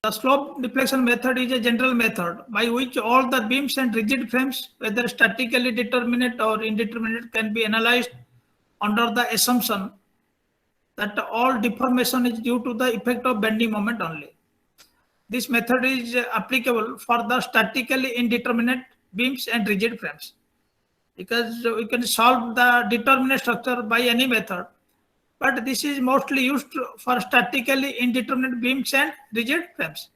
The slope deflection method is a general method by which all the beams and rigid frames, whether statically determinate or indeterminate, can be analyzed under the assumption that all deformation is due to the effect of bending moment only. This method is applicable for the statically indeterminate beams and rigid frames, because we can solve the determinate structure by any method, but this is mostly used for statically indeterminate beams and rigid frames.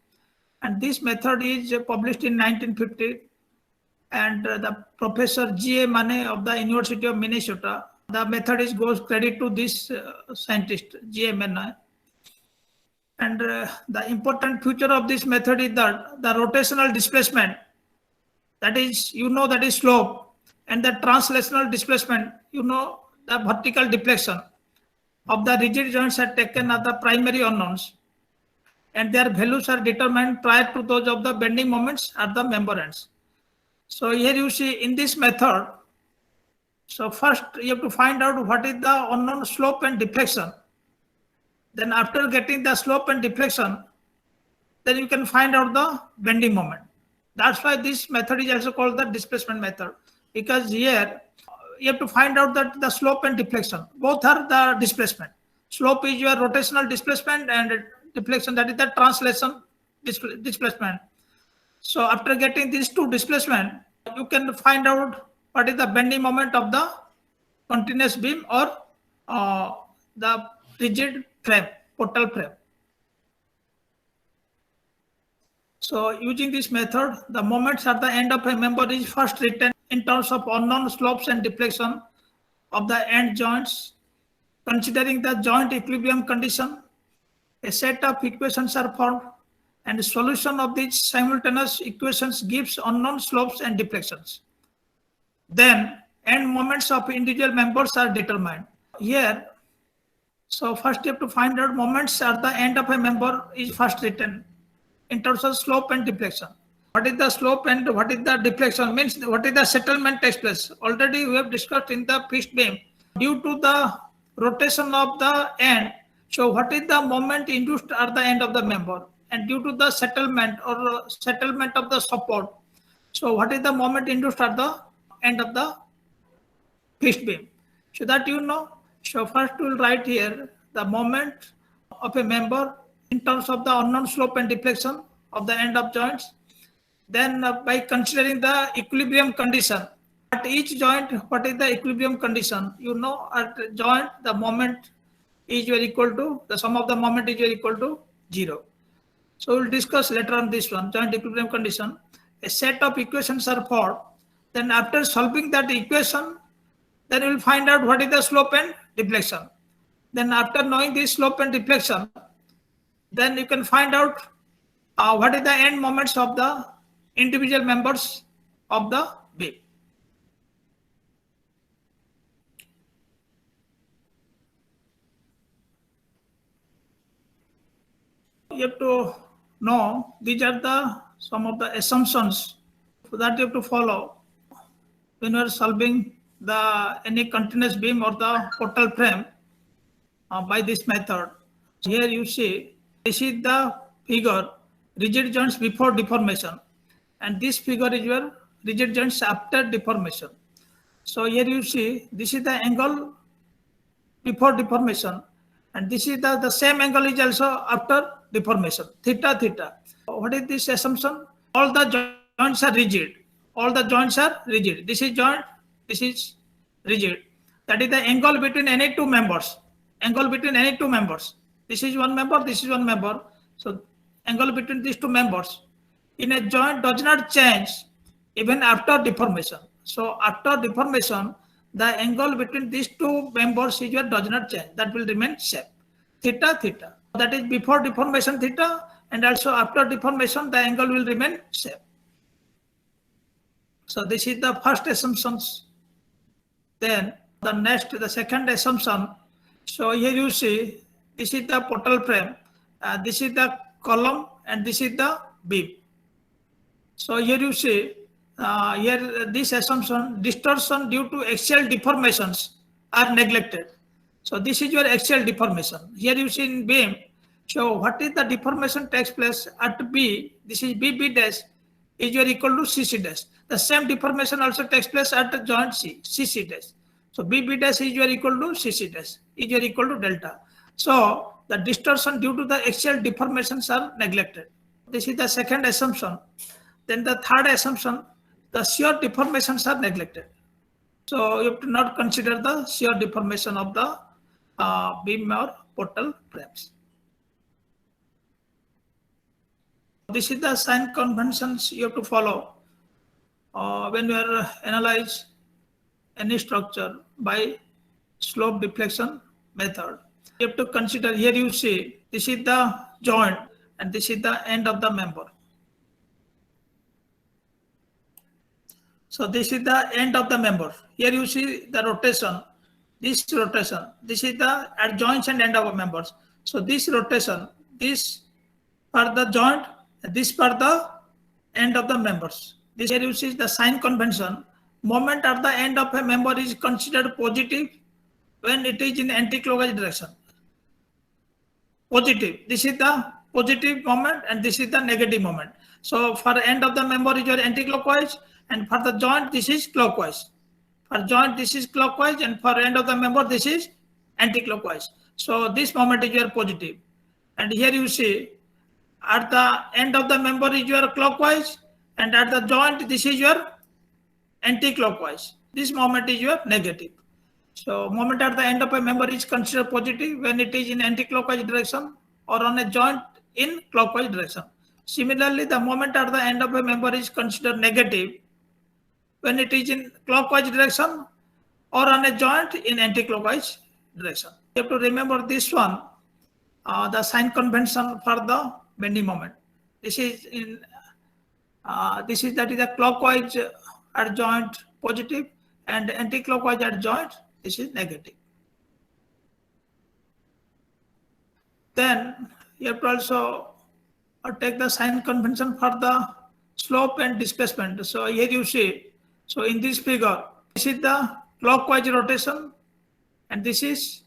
And this method is published in 1950, and the Professor G.A. Mane of the University of Minnesota, the method goes credit to this scientist, G.A. Mane. And the important feature of this method is that the rotational displacement, that is, that is slope, and the translational displacement, the vertical deflection of the rigid joints are taken as the primary unknowns, and their values are determined prior to those of the bending moments at the member ends. So here you see in this method, so first you have to find out what is the unknown slope and deflection. Then after getting the slope and deflection, then you can find out the bending moment. That's why this method is also called the displacement method, because here you have to find out that the slope and deflection, both are the displacement. Slope is your rotational displacement, and deflection, that is the translation displacement. So after getting these two displacement, you can find out what is the bending moment of the continuous beam or the rigid frame, portal frame. So using this method, the moments at the end of a member is first written in terms of unknown slopes and deflection of the end joints. Considering the joint equilibrium condition, a set of equations are formed, and the solution of these simultaneous equations gives unknown slopes and deflections. Then end moments of individual members are determined. Here, so first you have to find out moments at the end of a member is first written in terms of slope and deflection. What is the slope and what is the deflection? Means what is the settlement takes place. Already we have discussed in the fixed beam. Due to the rotation of the end, so what is the moment induced at the end of the member? And due to the settlement or settlement of the support, so what is the moment induced at the end of the fixed beam? So that so first we will write here the moment of a member in terms of the unknown slope and deflection of the end of joints. Then by considering the equilibrium condition, at each joint, what is the equilibrium condition? At joint, the moment is equal to, the sum of the moment is equal to 0. So we'll discuss later on this one, joint equilibrium condition. A set of equations are formed. Then after solving that equation, then we'll find out what is the slope and deflection. Then after knowing this slope and deflection, then you can find out what is the end moments of the individual members of the beam. You have to know these are some of the assumptions that you have to follow when you are solving any continuous beam or the portal frame by this method. Here you see, this is the figure, rigid joints before deformation, and this figure is your rigid joints after deformation. So here you see, this is the angle before deformation, and this is the same angle is also after deformation, theta, theta. What is this assumption? All the joints are rigid. All the joints are rigid. This is joint, this is rigid. That is the angle between any two members. Angle between any two members. This is one member, this is one member. So angle between these two members in a joint does not change even after deformation. So after deformation, the angle between these two members does not change. That will remain same. Theta, theta. That is before deformation theta, and also after deformation, the angle will remain same. So this is the first assumptions. Then the second assumption. So here you see, this is the portal frame, this is the column, and this is the beam. So here you see, here this assumption, distortion due to axial deformations are neglected. So this is your axial deformation. Here you see in beam, So what is the deformation takes place at B? This is BB dash is equal to CC dash. The same deformation also takes place at the joint C, CC dash. So BB dash is equal to CC dash is equal to delta. So the distortion due to the axial deformations are neglected. This is the second assumption. Then the third assumption, the shear deformations are neglected. So you have to not consider the shear deformation of the beam or portal frames. This is the sign conventions you have to follow when you are analyze any structure by slope deflection method. You have to consider, here you see this is the joint and this is the end of the member. So this is the end of the member. Here you see the rotation, this rotation. This is the at joints and end of the members. So this rotation, this for the joint, this for the end of the members. This here you see the sign convention. Moment at the end of a member is considered positive when it is in anti-clockwise direction. Positive. This is the positive moment and this is the negative moment. So for the end of the member is your anti-clockwise, and for the joint this is clockwise. For joint this is clockwise, and for end of the member this is anti-clockwise. So this moment is your positive. And here you see at the end of the member is your clockwise, and at the joint this is your anti-clockwise. This moment is your negative. So moment at the end of a member is considered positive when it is in anti-clockwise direction or on a joint in clockwise direction. Similarly, the moment at the end of a member is considered negative when it is in clockwise direction or on a joint in anti-clockwise direction. You have to remember this one, the sign convention for the bending moment. This is in that is a clockwise at joint positive and anti-clockwise at joint this is negative. Then you have to also take the sign convention for the slope and displacement. So here you see, so in this figure, this is the clockwise rotation and this is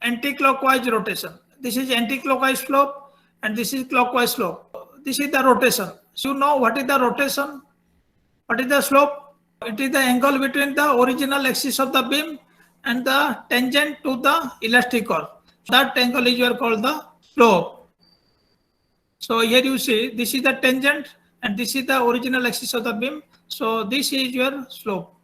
anti-clockwise rotation. This is anti-clockwise slope and this is clockwise slope. This is the rotation. So you know what is the rotation? What is the slope? It is the angle between the original axis of the beam and the tangent to the elastic curve. That angle is called the slope. So here you see this is the tangent and this is the original axis of the beam. So this is your slope.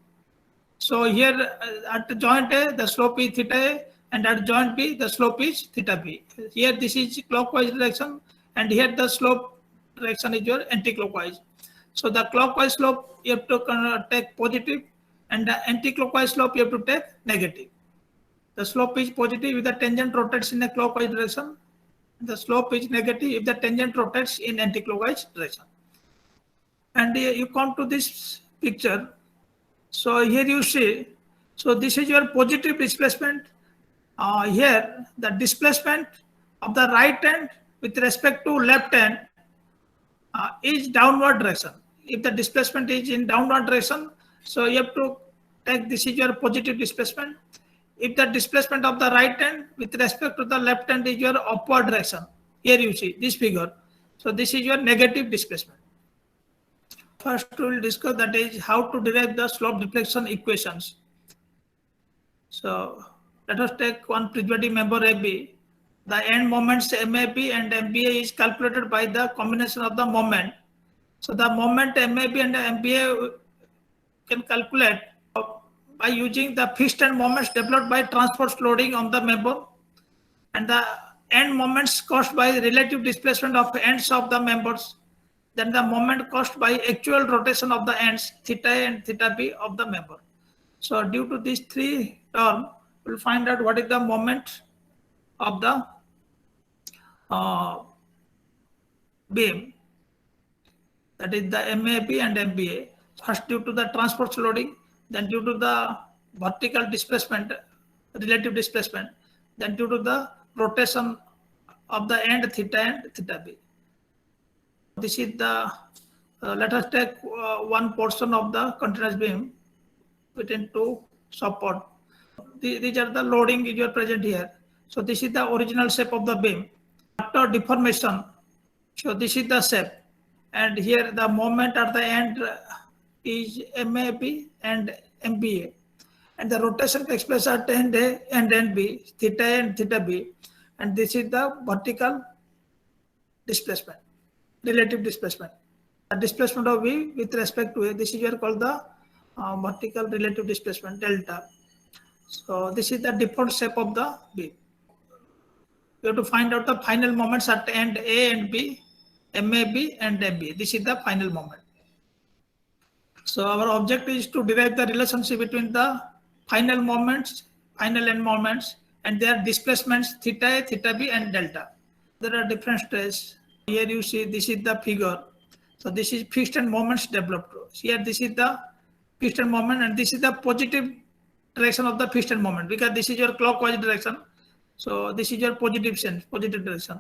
So here at the joint A the slope is theta A, and at joint B the slope is theta B. Here this is clockwise direction and here the slope direction is your anti-clockwise. So the clockwise slope you have to take positive and the anti-clockwise slope you have to take negative. The slope is positive if the tangent rotates in a clockwise direction. The slope is negative if the tangent rotates in anti-clockwise direction. And you come to this picture. So here you see, so this is your positive displacement. Here the displacement of the right hand with respect to left hand is downward direction. If the displacement is in downward direction, so you have to take this is your positive displacement. If the displacement of the right hand with respect to the left hand is your upward direction, here you see this figure. So this is your negative displacement. First we will discuss that is how to derive the slope deflection equations. So let us take one prismatic member AB. The end moments MAB and MBA is calculated by the combination of the moment. So the moment MAB and MBA can calculate by using the fixed end moments developed by transverse loading on the member and the end moments caused by relative displacement of ends of the members. Then the moment caused by actual rotation of the ends theta A and theta B of the member. So due to these three terms, we'll find out what is the moment of the beam, that is the MAB and MBA. First due to the transverse loading, then due to the vertical displacement, relative displacement, then due to the rotation of the end theta and theta B. This is the, let us take one portion of the continuous beam between two support. These are the loading is present here. So this is the original shape of the beam. after deformation. So this is the shape, and here the moment at the end is MAB and MBA, and the rotation takes place at end A and end B, theta A and theta B, and this is the vertical displacement, relative displacement. The displacement of V with respect to A, this is here called the vertical relative displacement, delta. So this is the default shape of the beam. You have to find out the final moments at end A and B, MAB and MB. This is the final moment. So our objective is to derive the relationship between the final moments, final end moments, and their displacements theta A, theta B, and delta. There are different stress. Here you see this is the figure. So this is fixed end moments developed. Here this is the fixed end moment, and this is the positive direction of the fixed end moment, because this is your clockwise direction. So this is your positive sense, positive direction.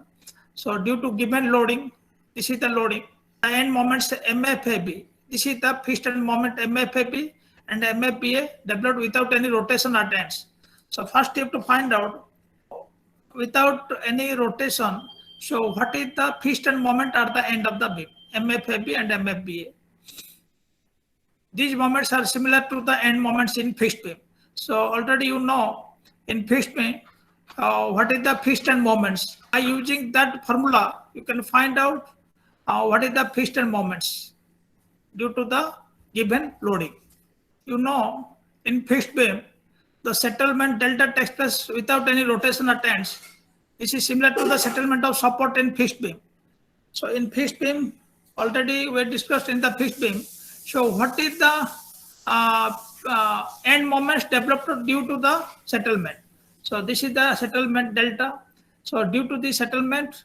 So due to given loading, this is the loading. The end moments MFAB. This is the fixed end moment MFAB and MFBA developed without any rotation at ends. So first you have to find out without any rotation. So what is the fixed end moment at the end of the beam, MFAB and MFBA? These moments are similar to the end moments in fixed beam. So already you know in fixed beam what is the fixed end moments. By using that formula, you can find out what is the fixed end moments due to the given loading. You know, in fixed beam, the settlement delta takes place without any rotation at ends. This is similar to the settlement of support in fixed beam. So in fixed beam, already we discussed in the fixed beam. So what is the end moments developed due to the settlement? So this is the settlement delta. So due to the settlement,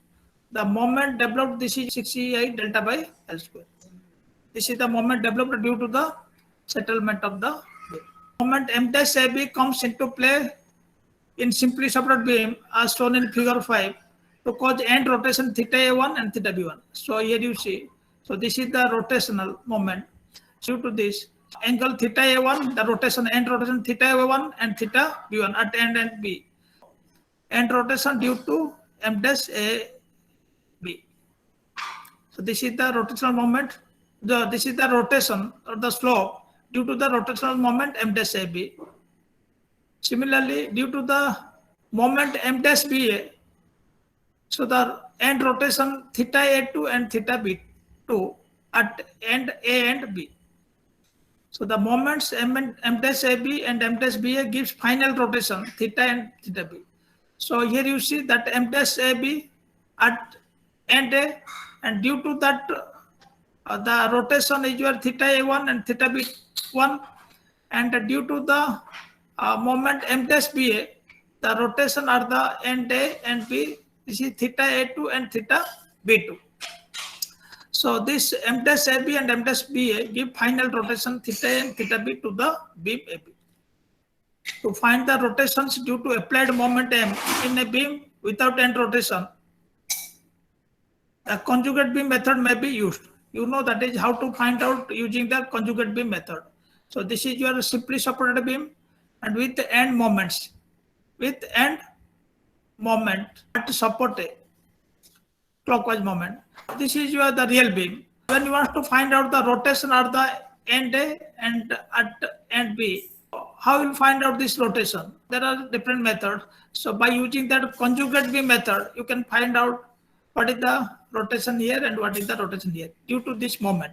the moment developed, this is 6EI delta by L square. This is the moment developed due to the settlement of the beam. Moment M dash AB comes into play in simply supported beam as shown in figure 5 to cause end rotation theta A1 and theta B1. So here you see, so this is the rotational moment. Due to this angle theta A1, the rotation, end rotation theta A1 and theta B1 at end and B. End rotation due to M dash AB. So this is the rotational moment. This is the rotation or the slope due to the rotational moment M dash AB. Similarly, due to the moment M dash BA, so the end rotation theta A2 and theta B2 at end A and B. So the moments M dash AB and M dash BA gives final rotation theta and theta B. So here you see that M dash AB at end A, and due to that the rotation is your theta A1 and theta B1, and due to the moment M dash BA, the rotation are the end A and B. This is theta A2 and theta B2. So this M dash AB and M dash BA give final rotation theta A and theta B to the beam AB. To find the rotations due to applied moment M in a beam without end rotation, the conjugate beam method may be used. You know that is how to find out using the conjugate beam method. So this is your simply supported beam and with the end moments, with end moment at support A, clockwise moment. This is your the real beam. When you want to find out the rotation at the end A and at end B, how you find out this rotation? There are different methods. So by using that conjugate beam method, you can find out what is the rotation here and what is the rotation here due to this moment.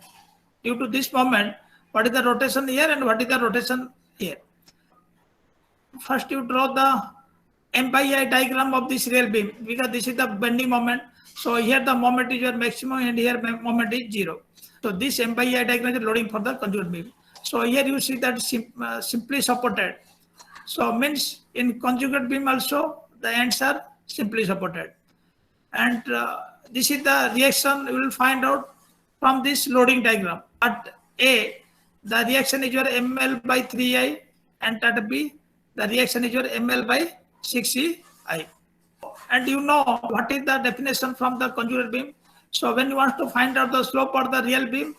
Due to this moment, what is the rotation here and what is the rotation here. First you draw the M by I diagram of this real beam, because this is the bending moment. So here the moment is your maximum and here moment is 0. So this M by I diagram is loading for the conjugate beam. So here you see that simply supported. So means in conjugate beam also the ends are simply supported. And this is the reaction you will find out from this loading diagram. At A, the reaction is your ml by 3I, and at B, the reaction is your ml by 6EI. And you know what is the definition from the conjugate beam. So when you want to find out the slope of the real beam,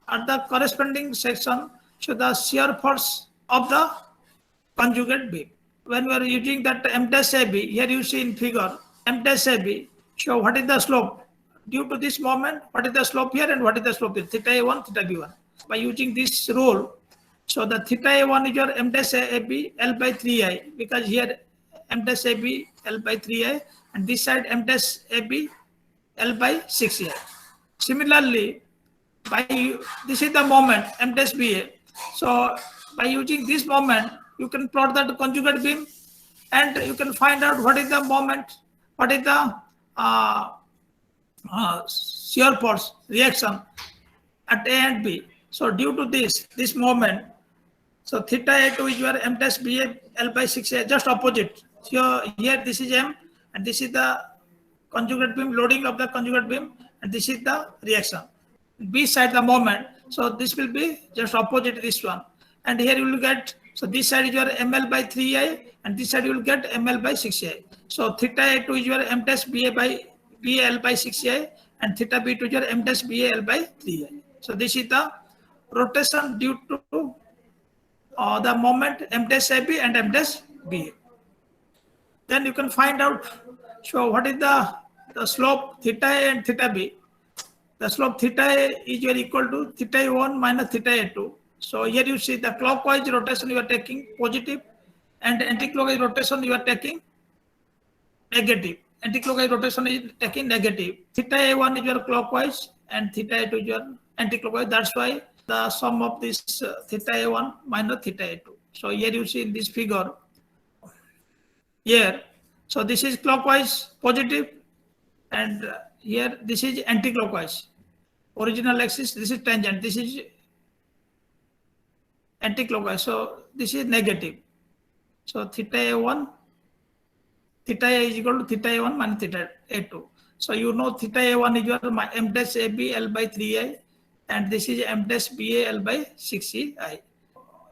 at the corresponding section, so the shear force of the conjugate beam. When we are using that M dash AB, here you see in figure, M dash AB. So what is the slope? Due to this moment, what is the slope here and what is the slope here? Theta A1, theta B1. By using this rule, so the theta A1 is your M dash AB L by 3I, because here M dash AB L by 3I and this side M dash AB L by 6I. Similarly, this is the moment M dash BA. So by using this moment, you can plot the conjugate beam and you can find out what is the moment, what is the shear force reaction at A and B. So due to this moment, so theta A2 is your M dash BA L by 6A, just opposite. So here this is M and this is the conjugate beam, loading of the conjugate beam, and this is the reaction. B side the moment, so this will be just opposite this one. And here you will get, so this side is your ML by 3I and this side you will get ML by 6I. So theta A2 is your M dash BA by BL by 6I and theta B2 is your M dash BAL by 3I. So this is the rotation due to the moment M dash AB and M dash BA. Then you can find out, so what is the slope theta A and theta B. The slope theta A is equal to theta A1 minus theta A2. So here you see the clockwise rotation you are taking positive and anti-clockwise rotation you are taking negative. Anti-clockwise rotation is taking negative. Theta A1 is your clockwise and theta A2 is your anti-clockwise. That's why the sum of this theta A1 minus theta A2. So here you see in this figure, here, so this is clockwise positive and here this is anti-clockwise. Original axis, this is tangent, this is anti-clockwise, so this is negative. So theta A1, theta A is equal to theta A1 minus theta A2. So you know theta A1 is your M dash AB L by 3I and this is M dash BA L by 6I.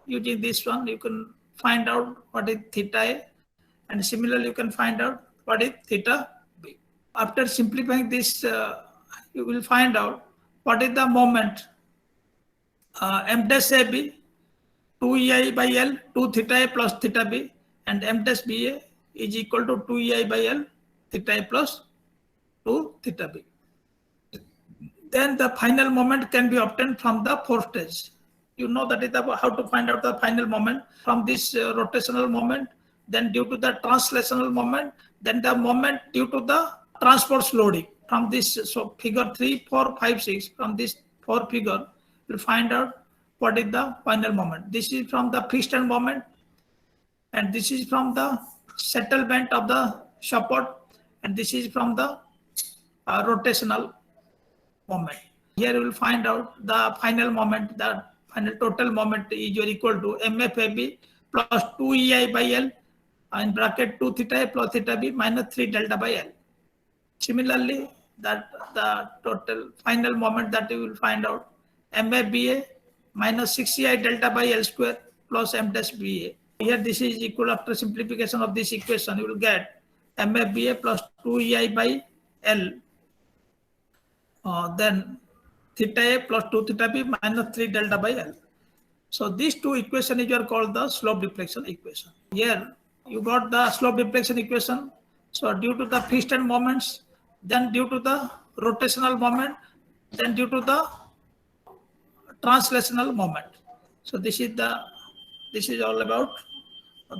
Using this one, you can find out what is theta A and similarly you can find out what is theta B. After simplifying this, you will find out what is the moment M dash AB 2EI by L 2 theta A plus theta B and M dash BA is equal to 2EI by L theta A plus 2 theta B. Then the final moment can be obtained from the fourth stage. You know that is how to find out the final moment from this rotational moment, then due to the translational moment, then the moment due to the transport loading. From this, so figure 3, 4, 5, 6, from this 4 figure, you'll find out what is the final moment. This is from the freestanding moment and this is from the settlement of the support and this is from the rotational moment. Here you will find out the final moment, the final total moment is equal to MFAB plus 2EI by L in bracket 2 theta A plus theta B minus 3 delta by L. Similarly, that the total final moment that you will find out MFBA minus 6EI delta by L square plus M dash BA. Here this is equal, after simplification of this equation, you will get MFBA plus 2EI by L. Then theta A plus 2 theta B minus 3 delta by L. So these two equations are called the slope deflection equation. Here you got the slope deflection equation. So due to the freestanding moments, then due to the rotational moment, then due to the translational moment. So this is all about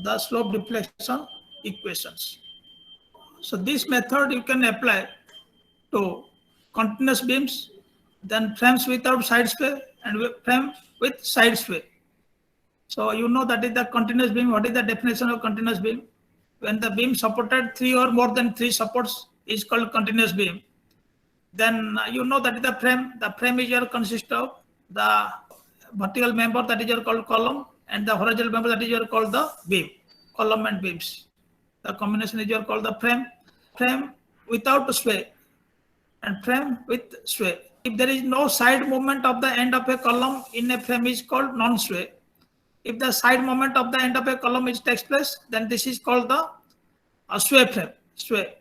the slope deflection equations. So this method you can apply to continuous beams, then frames without side sway and frame with side sway. So you know that is the continuous beam. What is the definition of continuous beam? When the beam supported 3 or more than 3 supports is called continuous beam. Then you know that is the frame. The frame is consist of the vertical member that is called column and the horizontal member that is called the beam. Column and beams. The combination is called the frame. Frame without sway and frame with sway. If there is no side movement of the end of a column in a frame is called non-sway. If the side movement of the end of a column takes place, then this is called the sway frame. Sway.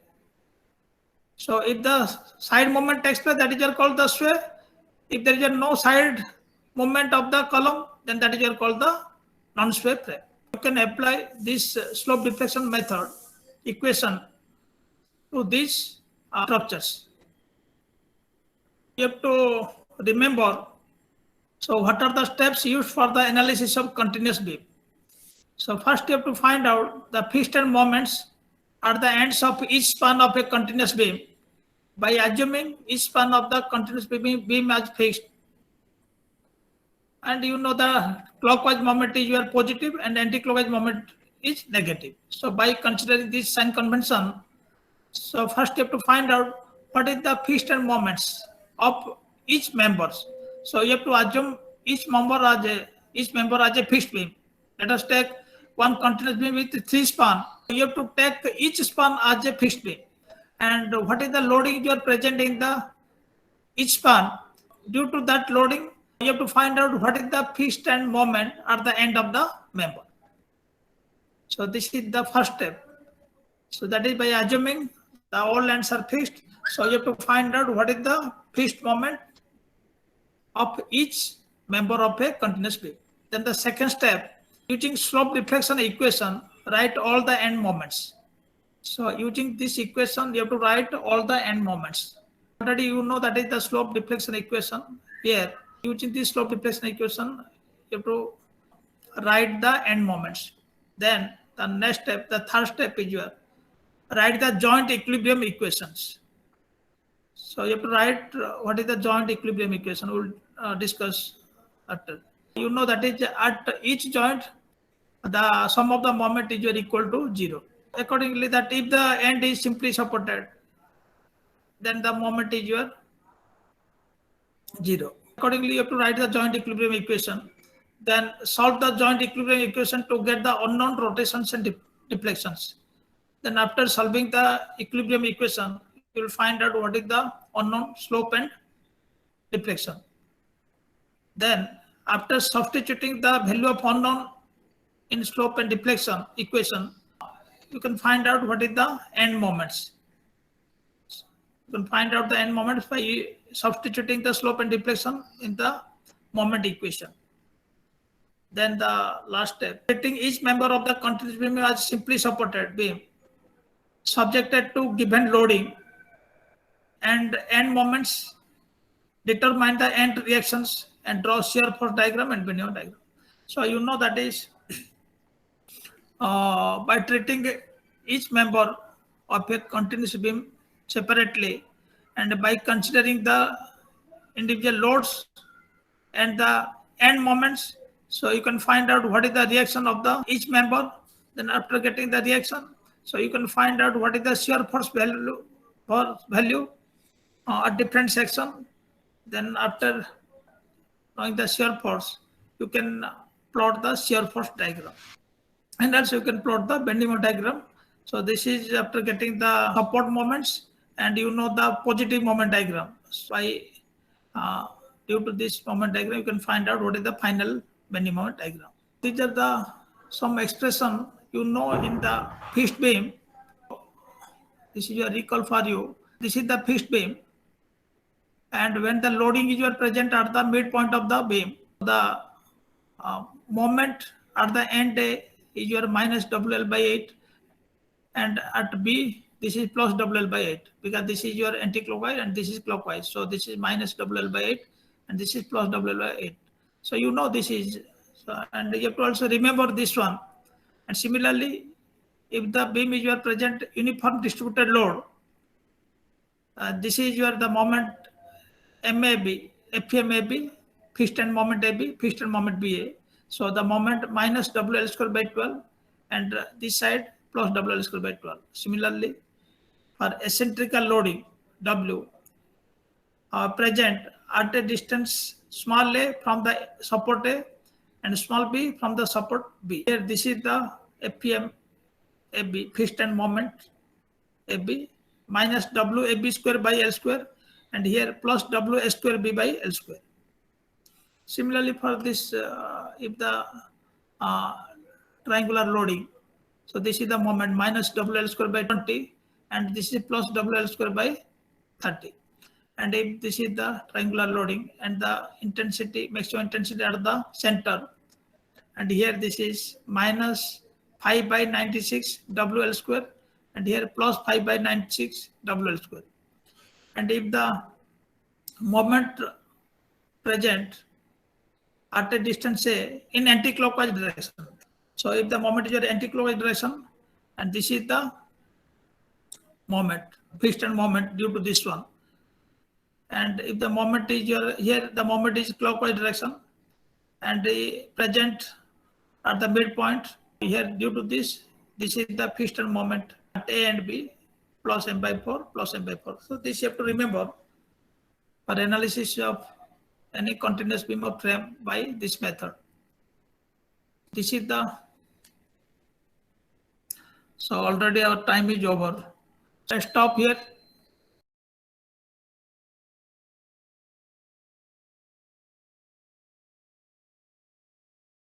So if the side movement takes place, that is called the sway. If there is no side movement of the column, then that is called the non-sway frame. You can apply this slope deflection method equation to these structures. You have to remember, so what are the steps used for the analysis of continuous beam? So first you have to find out the fixed end moments at the ends of each span of a continuous beam by assuming each span of the continuous beam as fixed. And you know the clockwise moment is your positive and anti-clockwise moment is negative. So by considering this sign convention, so first you have to find out what is the fixed end moments of each members. So you have to assume each member as a fixed beam. Let us take one continuous beam with 3 span. You have to take each span as a fixed beam. And what is the loading you are present in the each span? Due to that loading, you have to find out what is the fixed end moment at the end of the member. So this is the first step. So that is by assuming the all ends are fixed. So you have to find out what is the fixed moment of each member of a continuous beam. Then the second step, using slope deflection equation, write all the end moments. So using this equation, you have to write all the end moments. Already you know that is the slope deflection equation. Here, using this slope deflection equation, you have to write the end moments. Then the next step, the third step is your write the joint equilibrium equations. So you have to write what is the joint equilibrium equation. We'll discuss after. You know that is at each joint, the sum of the moment is equal to 0. Accordingly, that if the end is simply supported, then the moment is 0. Accordingly, you have to write the joint equilibrium equation. Then solve the joint equilibrium equation to get the unknown rotations and deflections. Then after solving the equilibrium equation, you will find out what is the unknown slope and deflection. Then after substituting the value of unknown in slope and deflection equation, you can find out what is the end moments. You can find out the end moments by substituting the slope and deflection in the moment equation. Then the last step, treating each member of the continuous beam as simply supported beam subjected to given loading and end moments, determine the end reactions and draw shear force diagram and bending diagram. So you know that is by treating each member of a continuous beam separately and by considering the individual loads and the end moments, so you can find out what is the reaction of the each member. Then after getting the reaction, so you can find out what is the shear force value at different section. Then after knowing the shear force, you can plot the shear force diagram. And also you can plot the bending moment diagram. So this is after getting the support moments and you know the positive moment diagram. So due to this moment diagram, you can find out what is the final bending moment diagram. These are the some expression you know in the fixed beam. This is a recall for you. This is the fixed beam. And when the loading is present at the midpoint of the beam, the moment at the end is your minus WL by 8. And at B, this is plus WL by 8 because this is your anti-clockwise and this is clockwise. So this is minus WL by 8 and this is plus WL by 8. So you know this is, and you have to also remember this one. And similarly, if the beam is your present uniform distributed load, this is your the moment MAB, FMAB, fixed end moment AB, fixed end moment BA. So the moment minus WL square by 12 and this side plus WL square by 12. Similarly, for eccentrical loading W present at a distance small a from the support A and small b from the support B. Here this is the FPM AB, fixed end moment AB minus WAB square by L square and here plus WS square B by L square. Similarly for this, if the triangular loading, so this is the moment minus WL square by 20 and this is plus WL square by 30. And if this is the triangular loading and the intensity, maximum intensity at the center, and here this is minus 5 by 96 WL square and here plus 5 by 96 WL square. And if the moment present at a distance say in anti-clockwise direction. So if the moment is your anti-clockwise direction, and this is the moment, piston moment due to this one. And if the moment is your here, the moment is clockwise direction, and the present at the midpoint here due to this is the piston moment at A and B plus m by 4 plus m by 4. So this you have to remember for analysis of any continuous beam of frame by this method. This is the, so already our time is over. So I stop here.